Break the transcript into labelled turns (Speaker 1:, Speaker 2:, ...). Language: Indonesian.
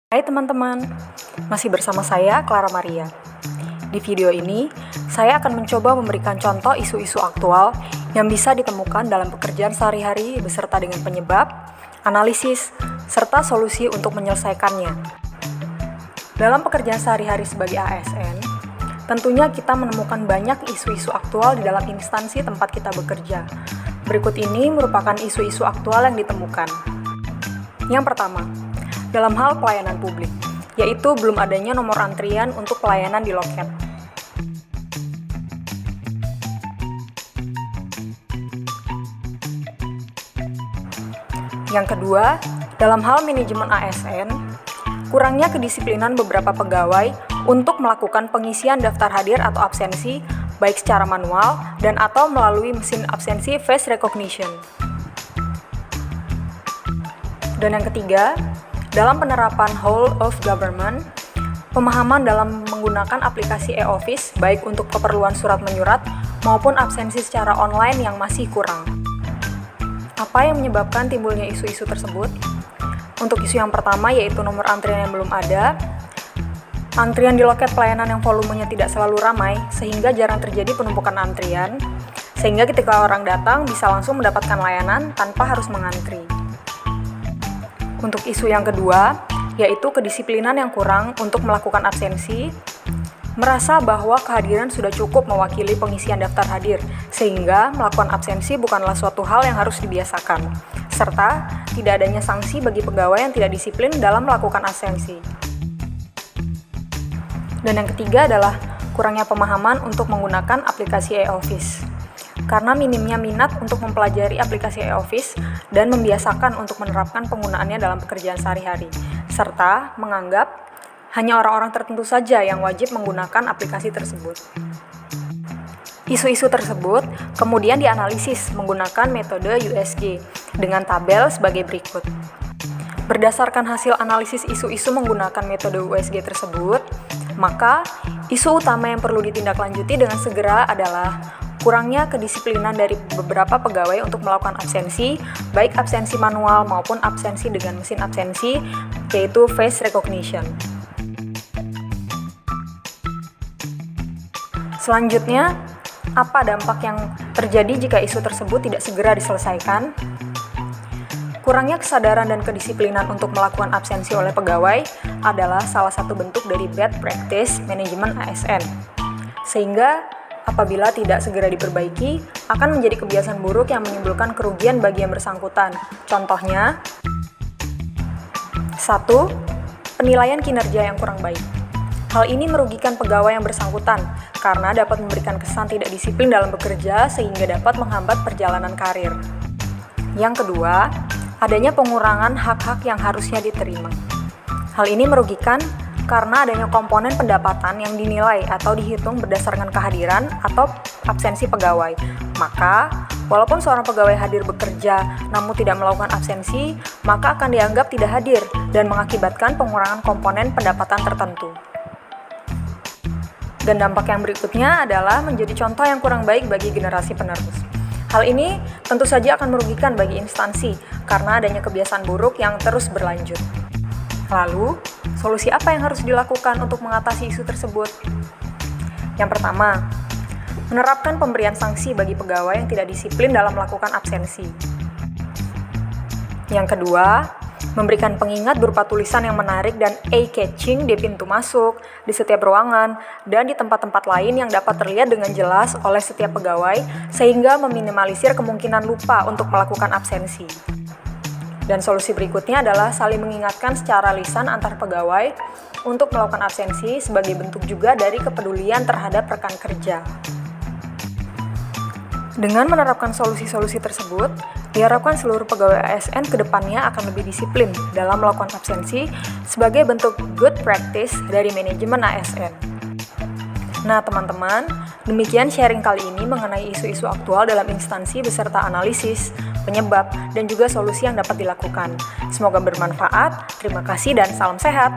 Speaker 1: Hai teman-teman, masih bersama saya Clara Maria. Di video ini, saya akan mencoba memberikan contoh isu-isu aktual yang bisa ditemukan dalam pekerjaan sehari-hari beserta dengan penyebab, analisis, serta solusi untuk menyelesaikannya. Dalam pekerjaan sehari-hari sebagai ASN, tentunya kita menemukan banyak isu-isu aktual di dalam instansi tempat kita bekerja. Berikut ini merupakan isu-isu aktual yang ditemukan. Yang pertama, dalam hal pelayanan publik, yaitu belum adanya nomor antrian untuk pelayanan di loket. Yang kedua, dalam hal manajemen ASN, kurangnya kedisiplinan beberapa pegawai untuk melakukan pengisian daftar hadir atau absensi, baik secara manual dan atau melalui mesin absensi face recognition. Dan yang ketiga, dalam penerapan whole of government, pemahaman dalam menggunakan aplikasi e-office baik untuk keperluan surat menyurat maupun absensi secara online yang masih kurang. Apa yang menyebabkan timbulnya isu-isu tersebut? Untuk isu yang pertama yaitu nomor antrian yang belum ada, antrian di loket pelayanan yang volumenya tidak selalu ramai sehingga jarang terjadi penumpukan antrian, sehingga ketika orang datang bisa langsung mendapatkan layanan tanpa harus mengantri. Untuk isu yang kedua, yaitu kedisiplinan yang kurang untuk melakukan absensi, merasa bahwa kehadiran sudah cukup mewakili pengisian daftar hadir, sehingga melakukan absensi bukanlah suatu hal yang harus dibiasakan, serta tidak adanya sanksi bagi pegawai yang tidak disiplin dalam melakukan absensi. Dan yang ketiga adalah kurangnya pemahaman untuk menggunakan aplikasi e-office. Karena minimnya minat untuk mempelajari aplikasi e-office dan membiasakan untuk menerapkan penggunaannya dalam pekerjaan sehari-hari, serta menganggap hanya orang-orang tertentu saja yang wajib menggunakan aplikasi tersebut. Isu-isu tersebut kemudian dianalisis menggunakan metode USG dengan tabel sebagai berikut. Berdasarkan hasil analisis isu-isu menggunakan metode USG tersebut, maka isu utama yang perlu ditindaklanjuti dengan segera adalah kurangnya kedisiplinan dari beberapa pegawai untuk melakukan absensi, baik absensi manual maupun absensi dengan mesin absensi, yaitu face recognition. Selanjutnya, apa dampak yang terjadi jika isu tersebut tidak segera diselesaikan? Kurangnya kesadaran dan kedisiplinan untuk melakukan absensi oleh pegawai adalah salah satu bentuk dari bad practice manajemen ASN. Sehingga apabila tidak segera diperbaiki, akan menjadi kebiasaan buruk yang menimbulkan kerugian bagi yang bersangkutan. Contohnya, 1. Penilaian kinerja yang kurang baik. Hal ini merugikan pegawai yang bersangkutan karena dapat memberikan kesan tidak disiplin dalam bekerja sehingga dapat menghambat perjalanan karir. Yang kedua, adanya pengurangan hak-hak yang harusnya diterima. Hal ini merugikan karena adanya komponen pendapatan yang dinilai atau dihitung berdasarkan kehadiran atau absensi pegawai. Maka, walaupun seorang pegawai hadir bekerja namun tidak melakukan absensi, maka akan dianggap tidak hadir dan mengakibatkan pengurangan komponen pendapatan tertentu. Dan dampak yang berikutnya adalah menjadi contoh yang kurang baik bagi generasi penerus. Hal ini tentu saja akan merugikan bagi instansi karena adanya kebiasaan buruk yang terus berlanjut. Lalu, solusi apa yang harus dilakukan untuk mengatasi isu tersebut? Yang pertama, menerapkan pemberian sanksi bagi pegawai yang tidak disiplin dalam melakukan absensi. Yang kedua, memberikan pengingat berupa tulisan yang menarik dan eye-catching di pintu masuk, di setiap ruangan, dan di tempat-tempat lain yang dapat terlihat dengan jelas oleh setiap pegawai sehingga meminimalisir kemungkinan lupa untuk melakukan absensi. Dan solusi berikutnya adalah saling mengingatkan secara lisan antar pegawai untuk melakukan absensi sebagai bentuk juga dari kepedulian terhadap rekan kerja. Dengan menerapkan solusi-solusi tersebut, diharapkan seluruh pegawai ASN ke depannya akan lebih disiplin dalam melakukan absensi sebagai bentuk good practice dari manajemen ASN. Nah teman-teman, demikian sharing kali ini mengenai isu-isu aktual dalam instansi beserta analisis, penyebab, dan juga solusi yang dapat dilakukan. Semoga bermanfaat, terima kasih dan salam sehat.